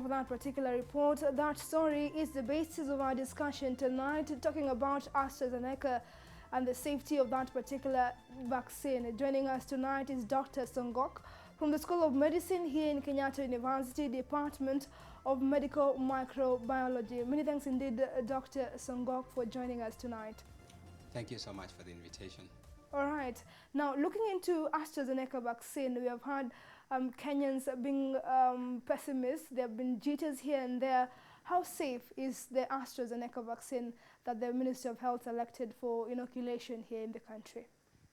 of that particular report. That story is the basis of our discussion tonight, talking about Astrazeneca and the safety of that particular vaccine. Joining us tonight is Dr. Songok from the School of Medicine here in Kenyatta University, Department of Medical Microbiology. Many thanks indeed, Dr. Songok, for joining us tonight. Thank you so much for the invitation. All right. Now, looking into AstraZeneca vaccine, we have had Kenyans being pessimists. There have been jitters here and there. How safe is the AstraZeneca vaccine that the Ministry of Health selected for inoculation here in the country?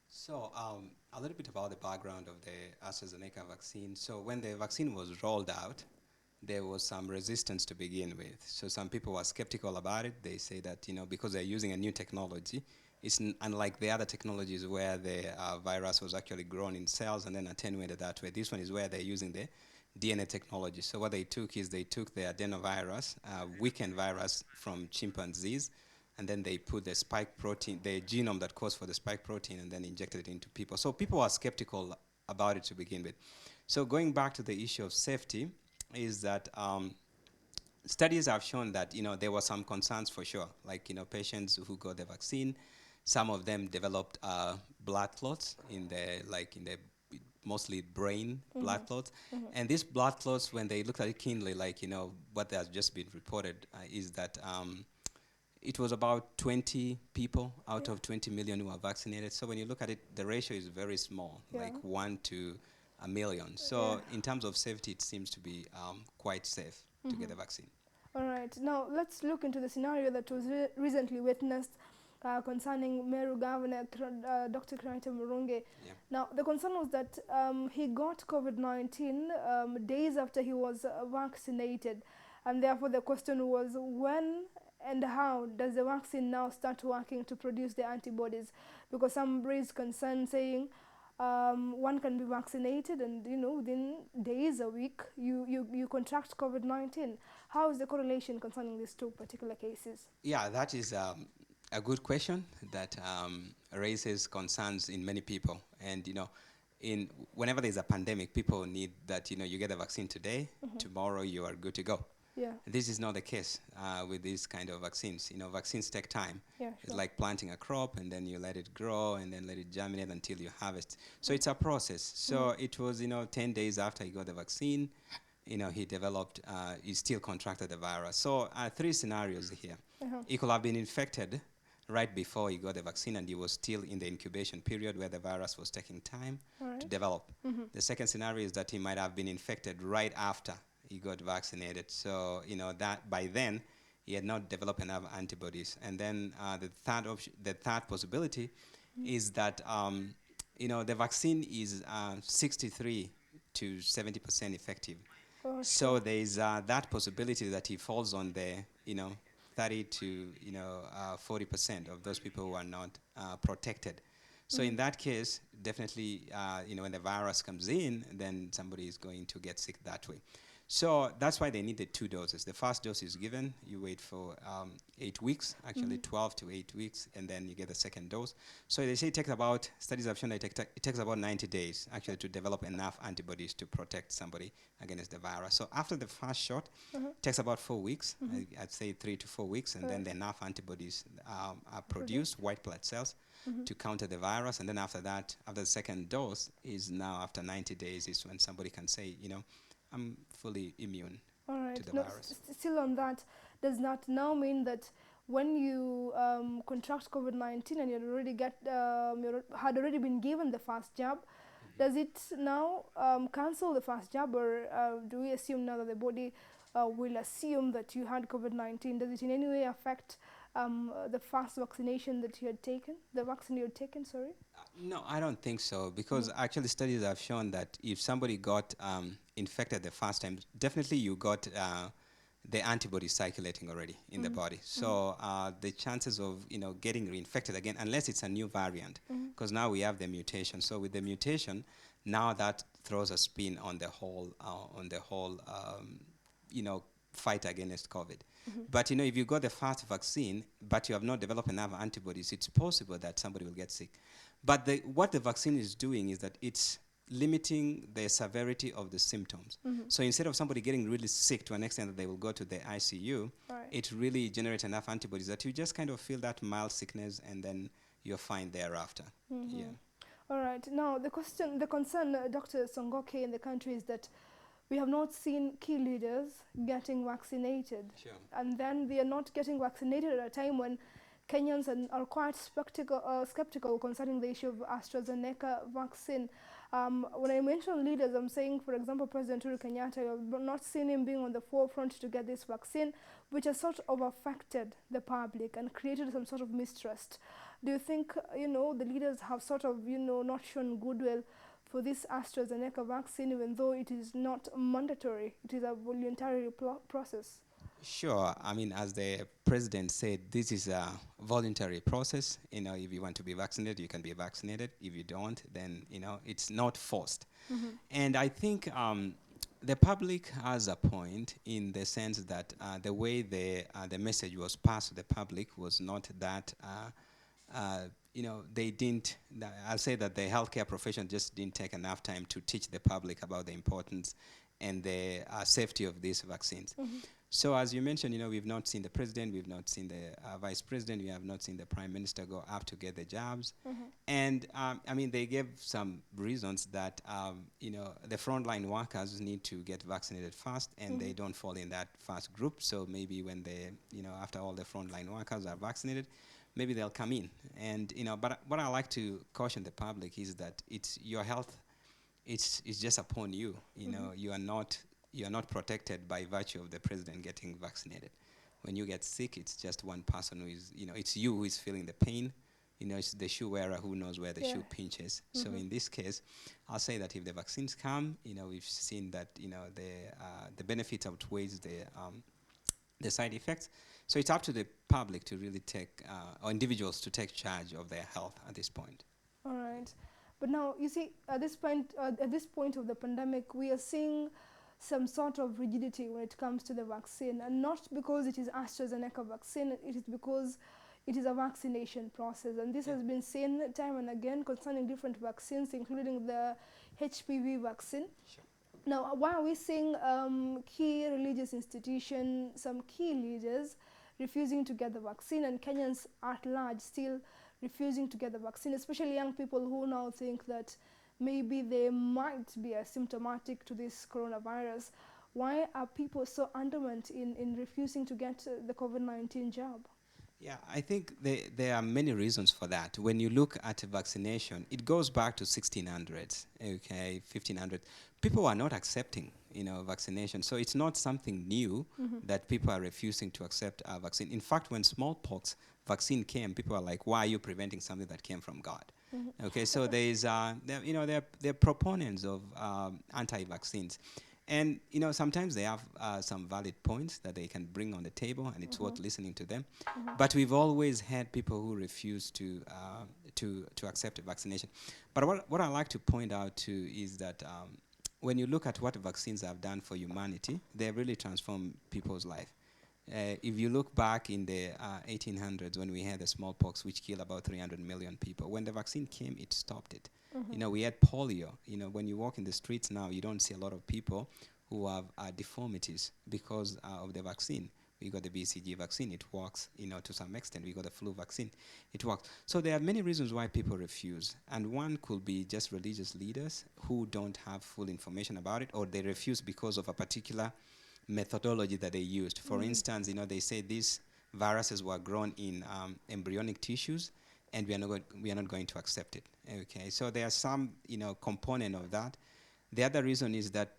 So, a little bit about the background of the AstraZeneca vaccine. So, when the vaccine was rolled out, there was some resistance to begin with. So, some people were skeptical about it. They say that, because they're using a new technology, it's unlike the other technologies where the virus was actually grown in cells and then attenuated that way. This one is where they're using the DNA technology. So what they took is they took the adenovirus, weakened virus from chimpanzees, and then they put the spike protein, the genome that codes for the spike protein, and then injected it into people. So people are skeptical about it to begin with. So going back to the issue of safety is that studies have shown that, there were some concerns for sure, like, patients who got the vaccine, some of them developed blood clots in the mostly brain blood clots. And these blood clots, when they looked at it keenly, what has just been reported is that it was about 20 people out of 20 million who are vaccinated. So when you look at it, the ratio is very small, like 1 to a million. So in terms of safety, it seems to be quite safe to get the vaccine. All right. Now, let's look into the scenario that was recently witnessed concerning Meru Governor Dr. Kiraito Murungi. Yeah. Now, the concern was that he got COVID-19 days after he was vaccinated, and therefore the question was, when and how does the vaccine now start working to produce the antibodies? Because some raised concern saying one can be vaccinated and within days, a week, you contract COVID-19. How is the correlation concerning these two particular cases? Yeah, that is a good question that raises concerns in many people. And whenever there's a pandemic, people need that you get a vaccine today, tomorrow you are good to go. Yeah. This is not the case with these kind of vaccines. Vaccines take time. Yeah, sure. It's like planting a crop and then you let it grow and then let it germinate until you harvest. So it's a process. So it was 10 days after he got the vaccine, he developed, he still contracted the virus. So 3 scenarios here. He could have been infected right before he got the vaccine and he was still in the incubation period where the virus was taking time to develop. The second scenario is that he might have been infected right after he got vaccinated. So, that by then he had not developed enough antibodies. And then the third possibility is that, the vaccine is 63 to 70% effective. So there is that possibility that he falls on the, 30 to 40% of those people who are not protected. So in that case, definitely, when the virus comes in, then somebody is going to get sick that way. So that's why they needed 2 doses. The first dose is given, you wait for 8 weeks, actually 12 to 8 weeks, and then you get the second dose. So they say it takes about, studies have shown that it takes about 90 days actually to develop enough antibodies to protect somebody against the virus. So after the first shot, it takes about 4 weeks, I'd say 3 to 4 weeks, and then enough antibodies are produced, white blood cells, to counter the virus. And then after that, after the second dose is now after 90 days is when somebody can say, I'm fully immune to the virus. Still on that, does that now mean that when you contract COVID-19 and you had already been given the first jab, does it now cancel the first jab, or do we assume now that the body will assume that you had COVID-19? Does it in any way affect the first vaccination that you had taken, the vaccine you had taken, sorry? No, I don't think so, because actually studies have shown that if somebody got infected the first time, definitely you got the antibody circulating already in the body. So the chances of getting reinfected again, unless it's a new variant, because now we have the mutation. So with the mutation, now that throws a spin on the whole fight against COVID. But if you got the first vaccine, but you have not developed enough antibodies, it's possible that somebody will get sick. But what the vaccine is doing is that it's limiting the severity of the symptoms. So instead of somebody getting really sick to an extent that they will go to the ICU, Right. it really generates enough antibodies that you just kind of feel that mild sickness and then you're fine thereafter. Yeah. All right. Now, the concern, Dr. Songoke, in the country is that we have not seen key leaders getting vaccinated. Sure. And then they are not getting vaccinated at a time when Kenyans are quite skeptical concerning the issue of Astrazeneca vaccine. When I mention leaders, I'm saying, for example, President Uhuru Kenyatta, you have not seen him being on the forefront to get this vaccine, which has sort of affected the public and created some sort of mistrust. Do you think, the leaders have sort of, not shown goodwill for this AstraZeneca vaccine, even though it is not mandatory? It is a voluntary process. Sure. I mean, as the president said, this is a voluntary process. If you want to be vaccinated, you can be vaccinated. If you don't, then, it's not forced. And I think the public has a point in the sense that the way the message was passed to the public was not that, they didn't, I'll say that the healthcare profession just didn't take enough time to teach the public about the importance and the safety of these vaccines. So as you mentioned, we've not seen the president, we've not seen the vice president, we have not seen the prime minister go up to get the jabs. And I mean, they gave some reasons that, the frontline workers need to get vaccinated first and they don't fall in that first group. So maybe when they, after all the frontline workers are vaccinated, maybe they'll come in. And, but what I like to caution the public is that it's your health, it's just upon you. You are not protected by virtue of the president getting vaccinated. When you get sick, it's just one person who is, it's you who is feeling the pain. It's the shoe wearer who knows where the shoe pinches. So in this case, I'll say that if the vaccines come, we've seen that, the benefit outweighs the side effects. So it's up to the public to really take, or individuals to take charge of their health at this point. All right. But now, you see, at this point of the pandemic, we are seeing some sort of rigidity when it comes to the vaccine, and not because it is AstraZeneca vaccine, it is because it is a vaccination process, and this has been seen time and again concerning different vaccines, including the HPV vaccine. Sure. Now, why are we seeing key religious institutions, some key leaders refusing to get the vaccine, and Kenyans at large still refusing to get the vaccine, especially young people who now think that maybe they might be asymptomatic to this coronavirus? Why are people so adamant in refusing to get the COVID-19 jab? Yeah, I think there are many reasons for that. When you look at vaccination, it goes back to 1600s, okay, 1500s. People are not accepting, vaccination. So it's not something new that people are refusing to accept a vaccine. In fact, when smallpox vaccine came, people are like, why are you preventing something that came from God? Okay, so there are proponents of anti-vaccines. And, sometimes they have some valid points that they can bring on the table, and it's worth listening to them. But we've always had people who refuse to accept a vaccination. But what I like to point out, too, is that when you look at what vaccines have done for humanity, they have really transformed people's life. If you look back in the 1800s when we had the smallpox, which killed about 300 million people, when the vaccine came, it stopped it. We had polio. When you walk in the streets now, you don't see a lot of people who have deformities because of the vaccine. We got the BCG vaccine, it works, to some extent. We got the flu vaccine, it works. So there are many reasons why people refuse. And one could be just religious leaders who don't have full information about it, or they refuse because of a particular methodology that they used. For instance, they say these viruses were grown in embryonic tissues, and we are not going to accept it. Okay, so there are some component of that. The other reason is that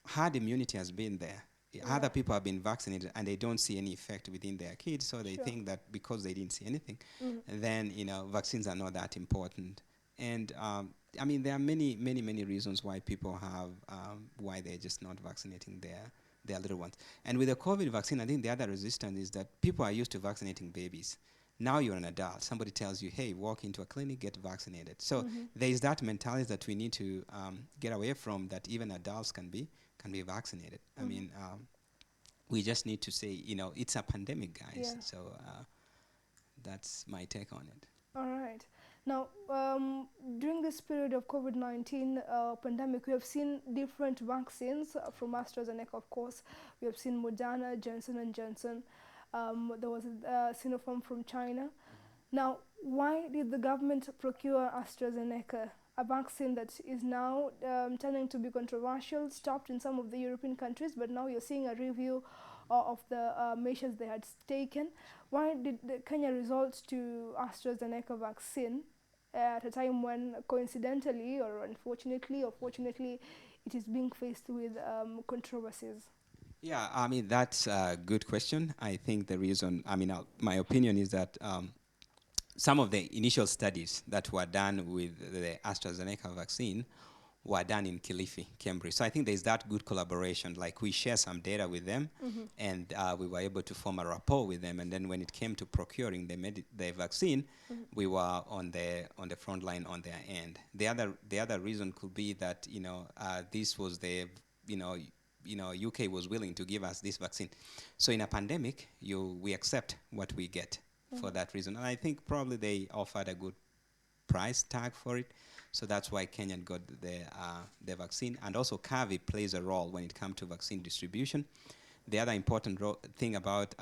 herd immunity has been there. Other people have been vaccinated and they don't see any effect within their kids, so they think that because they didn't see anything, then vaccines are not that important. And I mean, there are many reasons why people have why they're just not vaccinating their little ones. And with the COVID vaccine, I think the other resistance is that people are used to vaccinating babies. Now you're an adult. Somebody tells you, hey, walk into a clinic, get vaccinated. So there is that mentality that we need to get away from, that even adults can be vaccinated. I mean, we just need to say, it's a pandemic, guys. So that's my take on it. All right. Now, during this period of COVID-19 pandemic, we have seen different vaccines from AstraZeneca, of course. We have seen Moderna, Johnson and Johnson. There was Sinopharm from China. Now, why did the government procure AstraZeneca, a vaccine that is now turning to be controversial, stopped in some of the European countries, but now you're seeing a review of the measures they had taken? Why did Kenya resort to AstraZeneca vaccine at a time when, coincidentally or unfortunately or fortunately, it is being faced with controversies? Yeah, I mean, that's a good question. I think the reason, I mean, my opinion is that some of the initial studies that were done with the AstraZeneca vaccine were done in Kilifi, Cambridge. So I think there's that good collaboration. Like we share some data with them, and we were able to form a rapport with them. And then when it came to procuring the vaccine, we were on the front line on their end. The other reason could be that this was the you know UK was willing to give us this vaccine. So in a pandemic, we accept what we get for that reason. And I think probably they offered a good price tag for it. So that's why Kenyan got the vaccine. And also KUTV plays a role when it comes to vaccine distribution. The other important thing about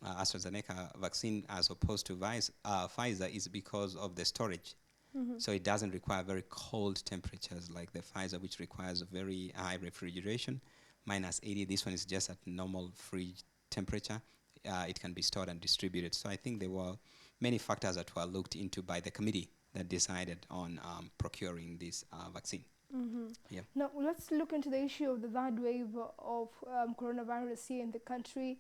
AstraZeneca vaccine as opposed to Pfizer is because of the storage. So it doesn't require very cold temperatures like the Pfizer, which requires a very high refrigeration, -80. This one is just at normal fridge temperature. It can be stored and distributed. So I think there were many factors that were looked into by the committee that decided on procuring this vaccine. Yeah. Now, let's look into the issue of the third wave of coronavirus here in the country.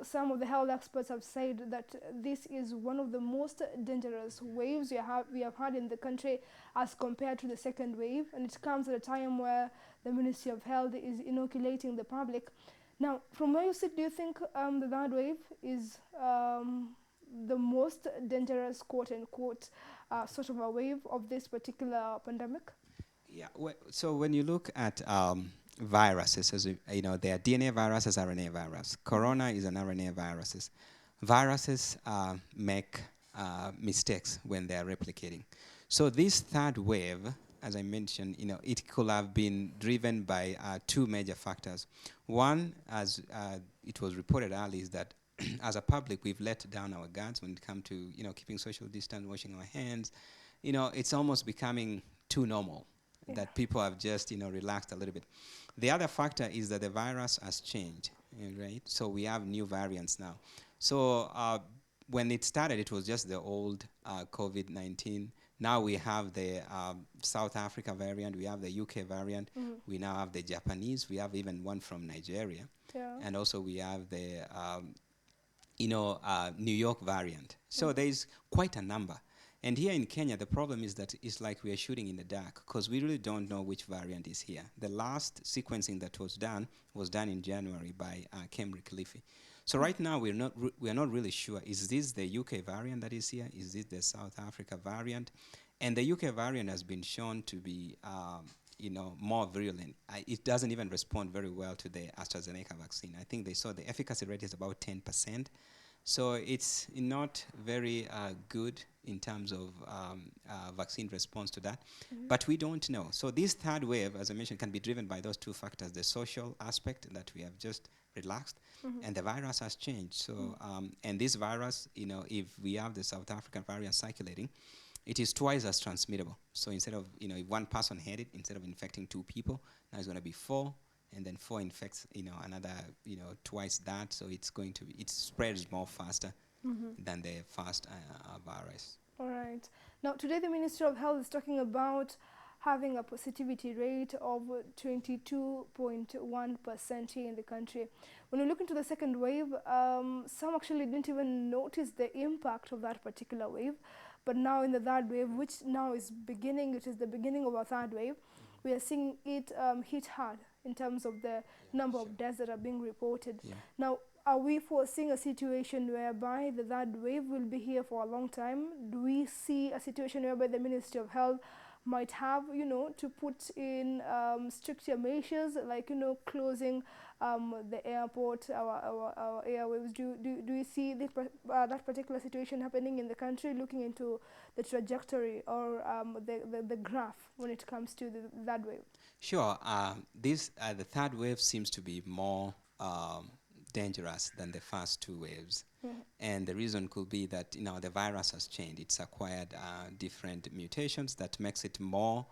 Some of the health experts have said that this is one of the most dangerous waves we have had in the country as compared to the second wave, and it comes at a time where the Ministry of Health is inoculating the public. Now, from where you sit, do you think the third wave is the most dangerous, quote unquote, sort of a wave of this particular pandemic? Yeah. So when you look at viruses, as there are DNA viruses, RNA virus. Corona is an RNA viruses. Viruses make mistakes when they are replicating. So this third wave, as I mentioned, it could have been driven by two major factors. One, as it was reported earlier, is that as a public, we've let down our guards when it comes to keeping social distance, washing our hands. It's almost becoming too normal. Yeah. That people have just relaxed a little bit. The other factor is that the virus has changed, right? So we have new variants now. So when it started, it was just the old COVID-19. Now we have the South Africa variant, we have the UK variant, we now have the Japanese, we have even one from Nigeria, and also we have the New York variant. So there's quite a number. And here in Kenya, the problem is that it's like we are shooting in the dark because we really don't know which variant is here. The last sequencing that was done in January by Cambridge Kilifi. So right now we are not really sure. Is this the UK variant that is here? Is this the South Africa variant? And the UK variant has been shown to be more virulent. It doesn't even respond very well to the AstraZeneca vaccine. I think they saw the efficacy rate is about 10%. So it's not very good in terms of vaccine response to that. But we don't know. So this third wave, as I mentioned, can be driven by those two factors, the social aspect that we have just relaxed, and the virus has changed. So, and this virus, if we have the South African variant circulating, it is twice as transmittable. So instead of, if one person had it, instead of infecting 2 people, now it's going to be 4. And then 4 infects, another, twice that. So it spreads more faster than the first virus. All right. Now, today the Ministry of Health is talking about having a positivity rate of 22.1% here in the country. When we look into the second wave, some actually didn't even notice the impact of that particular wave. But now in the third wave, which now is beginning, it is the beginning of our third wave, we are seeing it hit hard in terms of the number of deaths that are being reported. Now, are we foreseeing a situation whereby the third wave will be here for a long time? Do we see a situation whereby the Ministry of Health might have, to put in stricter measures like, closing the airport, our airwaves. Do you see that particular situation happening in the country, looking into the trajectory or the graph when it comes to that wave? Sure. The third wave seems to be more dangerous than the first two waves. Mhm. And the reason could be that the virus has changed. It's acquired different mutations that makes it more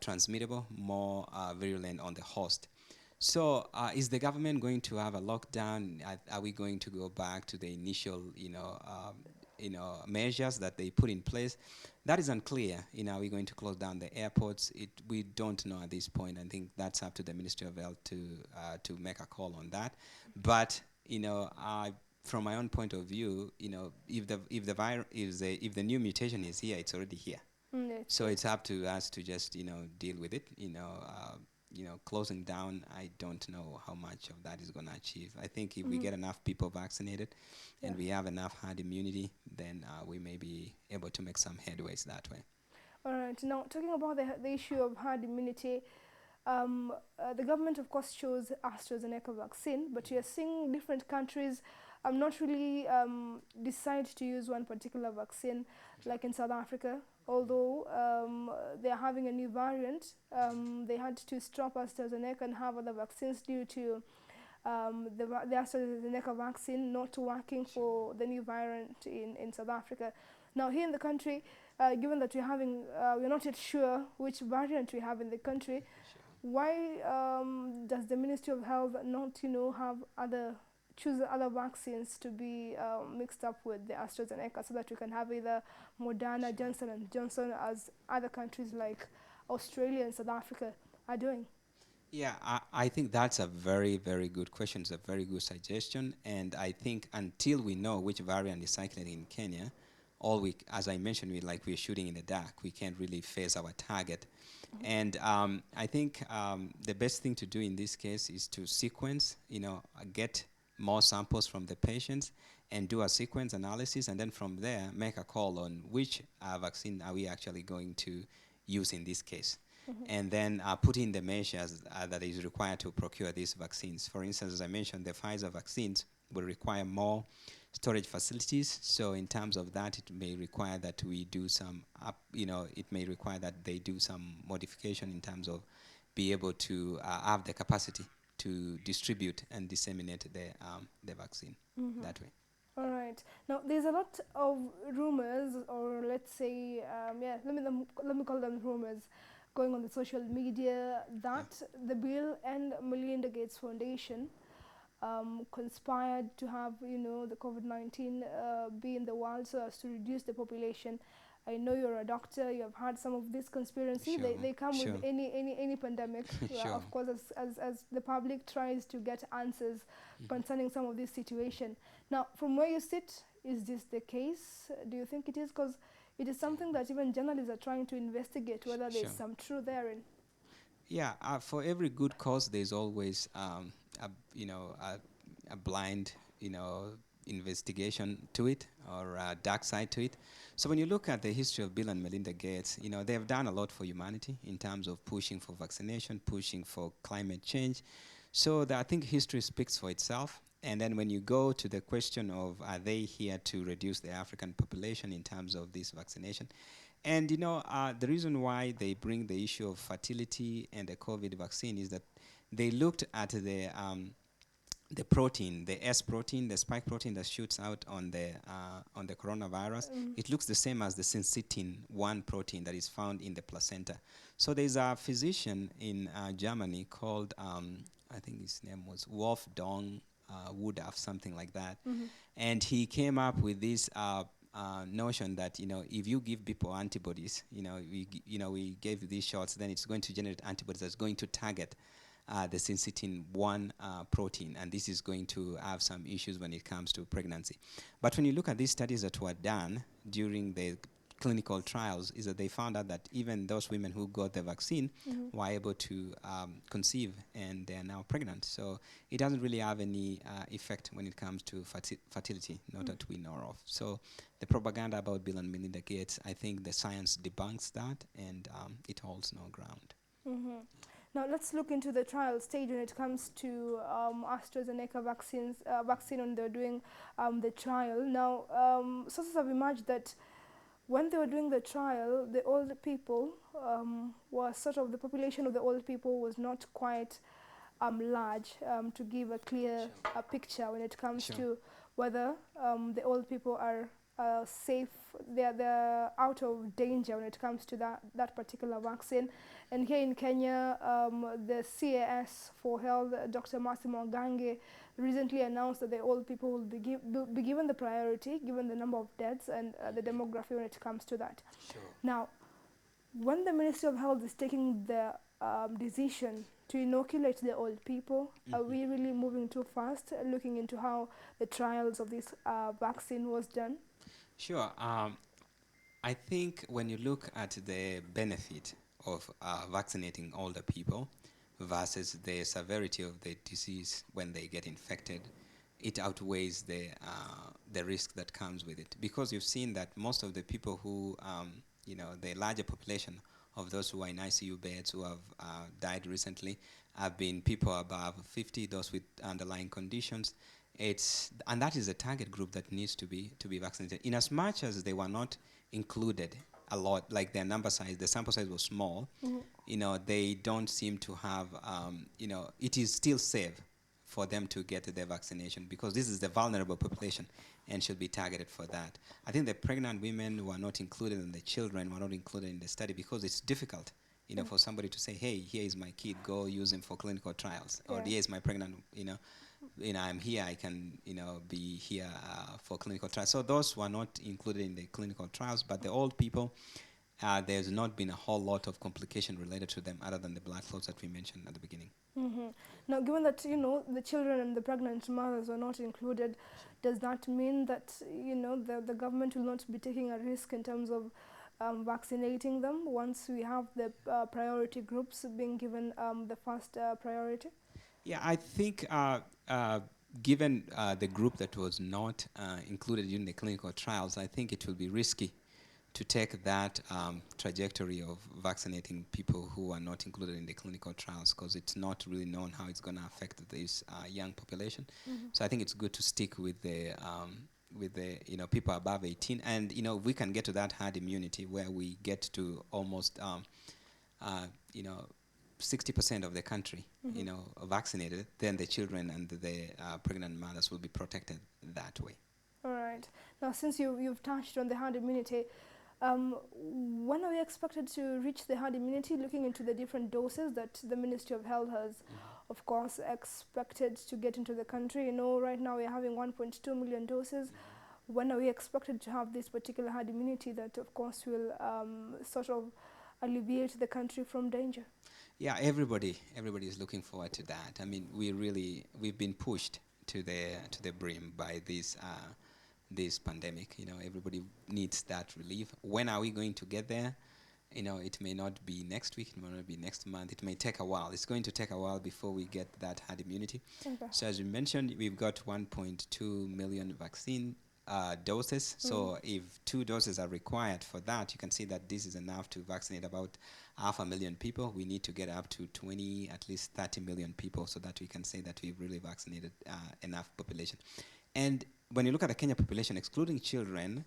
transmittable, more virulent on the host. So, is the government going to have a lockdown? Are we going to go back to the initial, measures that they put in place? That is unclear. Are we going to close down the airports? We don't know at this point. I think that's up to the Ministry of Health to make a call on that. But from my own point of view, if the new mutation is here, it's already here. It's So it's up to us to just deal with it. Closing down, I don't know how much of that is going to achieve. I think if we get enough people vaccinated yeah. and we have enough herd immunity, then we may be able to make some headways that way. All right. Now, talking about the issue of herd immunity, the government, of course, chose Astrazeneca vaccine, but you're seeing different countries not really decide to use one particular vaccine, like in South Africa. Although they are having a new variant, they had to stop AstraZeneca and have other vaccines due to the AstraZeneca vaccine not working for the new variant in South Africa. Now, here in the country, given that we're not yet sure which variant we have in the country, why does the Ministry of Health not, choose other vaccines to be mixed up with the AstraZeneca so that we can have either Moderna, Johnson and Johnson, as other countries like Australia and South Africa are doing? Yeah, I think that's a very, very good question. It's a very good suggestion. And I think until we know which variant is circulating in Kenya, as I mentioned, we're shooting in the dark. We can't really face our target. And I think the best thing to do in this case is to sequence, get more samples from the patients and do a sequence analysis, and then from there make a call on which vaccine are we actually going to use in this case. And then put in the measures that is required to procure these vaccines. For instance, as I mentioned, the Pfizer vaccines will require more storage facilities. So in terms of that, it may require that we do it may require that they do some modification in terms of be able to have the capacity to distribute and disseminate the vaccine that way. All right. Now, there's a lot of rumors, or let's say, let me call them rumors, going on the social media that the Bill and Melinda Gates Foundation conspired to have, the COVID-19 be in the world so as to reduce the population. I know you're a doctor. You have heard some of this conspiracy. Sure, They come sure. with any pandemic. Sure. Of course, as the public tries to get answers concerning some of this situation. Now, from where you sit, is this the case? Do you think it is? Because it is something that even journalists are trying to investigate whether there's Sure. some truth therein. Yeah, for every good cause, there's always a blind investigation to it, or a dark side to it. So when you look at the history of Bill and Melinda Gates, they have done a lot for humanity in terms of pushing for vaccination, pushing for climate change. So I think history speaks for itself. And then when you go to the question of are they here to reduce the African population in terms of this vaccination, and the reason why they bring the issue of fertility and the COVID vaccine is that they looked at the protein, the S protein, the spike protein that shoots out on the coronavirus. It looks the same as the syncytin-1 protein that is found in the placenta. So there's a physician in Germany called, I think his name was Wolfgang Woodruff, something like that. And he came up with this notion that if you give people antibodies, we gave these shots, then it's going to generate antibodies that's going to target the syncytin-1 protein, and this is going to have some issues when it comes to pregnancy. But when you look at these studies that were done during the clinical trials, is that they found out that even those women who got the vaccine were able to conceive, and they are now pregnant. So it doesn't really have any effect when it comes to fertility, not that we know of. So the propaganda about Bill and Melinda Gates, I think the science debunks that, and it holds no ground. Now let's look into the trial stage when it comes to AstraZeneca vaccine when they're doing the trial. Now, sources have emerged that when they were doing the trial, the old people were sort of, the population of the old people was not quite large to give a clear Sure. picture when it comes Sure. to whether the old people are safe, they're out of danger when it comes to that particular vaccine. And here in Kenya, the CAS for Health, Dr. Massimo Gange, recently announced that the old people will be given the priority, given the number of deaths and the demography when it comes to that. Sure. Now, when the Ministry of Health is taking the decision to inoculate the old people, are we really moving too fast, looking into how the trials of this vaccine was done? Sure. I think when you look at the benefit of vaccinating older people versus the severity of the disease when they get infected, it outweighs the risk that comes with it. Because you've seen that most of the people who, the larger population of those who are in ICU beds who have died recently have been people above 50, those with underlying conditions. And that is a target group that needs to be vaccinated. In as much as they were not included a lot, like their number size, the sample size was small, they don't seem to have, it is still safe for them to get their vaccination because this is the vulnerable population and should be targeted for that. I think the pregnant women were not included and the children were not included in the study because it's difficult, for somebody to say, hey, here is my kid, go use him for clinical trials, or here is my pregnant, I'm here, I can, be here for clinical trials. So those were not included in the clinical trials, but the old people, there's not been a whole lot of complication related to them other than the blood clots that we mentioned at the beginning. Now, given that, the children and the pregnant mothers were not included, does that mean that, the government will not be taking a risk in terms of vaccinating them once we have the priority groups being given the first priority? Yeah, I think given the group that was not included in the clinical trials, I think it will be risky to take that trajectory of vaccinating people who are not included in the clinical trials because it's not really known how it's going to affect this young population. So I think it's good to stick with the people above 18, and we can get to that herd immunity where we get to almost 60% of the country, vaccinated, then the children and the pregnant mothers will be protected that way. All right. Now, since you've touched on the herd immunity, when are we expected to reach the herd immunity, looking into the different doses that the Ministry of Health has, of course, expected to get into the country? Right now we're having 1.2 million doses. When are we expected to have this particular herd immunity that, of course, will sort of alleviate the country from danger? Yeah, everybody is looking forward to that. I mean, we've been pushed to the brim by this pandemic. Everybody needs that relief. When are we going to get there? It may not be next week, it may not be next month. It may take a while. It's going to take a while before we get that herd immunity. Okay. So as you mentioned, we've got 1.2 million vaccine doses. So if 2 doses are required for that, you can see that this is enough to vaccinate about 500,000 people. We need to get up to 20, at least 30 million people so that we can say that we've really vaccinated enough population. And when you look at the Kenya population, excluding children,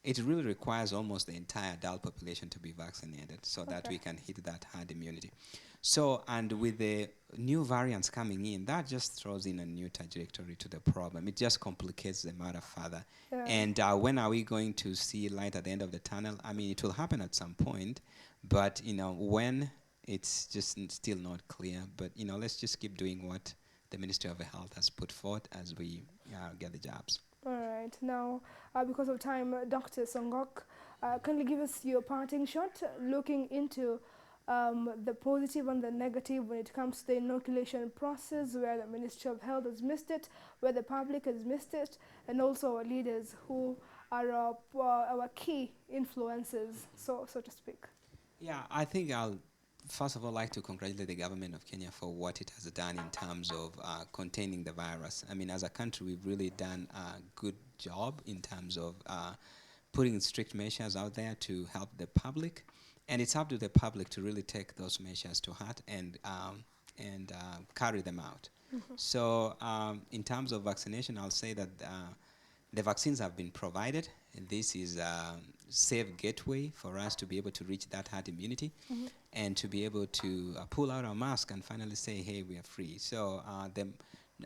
it really requires almost the entire adult population to be vaccinated so that we can hit that herd immunity. So, and with the new variants coming in, that just throws in a new trajectory to the problem. It just complicates the matter further. Yeah. And when are we going to see light at the end of the tunnel? I mean, it will happen at some point, but, when, it's just still not clear. But, let's just keep doing what the Ministry of Health has put forth as we get the jobs. All right. Now, because of time, Dr. Songok, can you give us your parting shot looking into the positive and the negative when it comes to the inoculation process, where the Ministry of Health has missed it, where the public has missed it, and also our leaders who are our key influencers, so to speak? Yeah, I think I'll first of all like to congratulate the government of Kenya for what it has done in terms of containing the virus. I mean, as a country, we've really done a good job in terms of putting strict measures out there to help the public. And it's up to the public to really take those measures to heart and carry them out. So in terms of vaccination, I'll say that the vaccines have been provided, and this is a safe gateway for us to be able to reach that herd immunity and to be able to pull out our mask and finally say, hey, we are free. So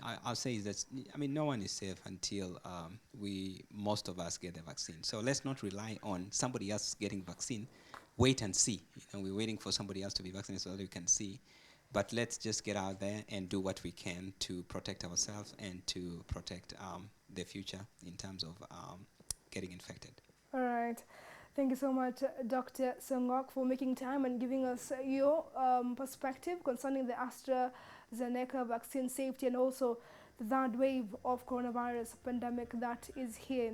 I'll say is that, I mean, no one is safe until most of us get the vaccine. So let's not rely on somebody else getting vaccine. Wait and see. We're waiting for somebody else to be vaccinated so that we can see. But let's just get out there and do what we can to protect ourselves and to protect the future in terms of getting infected. All right. Thank you so much, Dr. Songok, for making time and giving us your perspective concerning the Astrazeneca vaccine safety and also the third wave of coronavirus pandemic that is here in the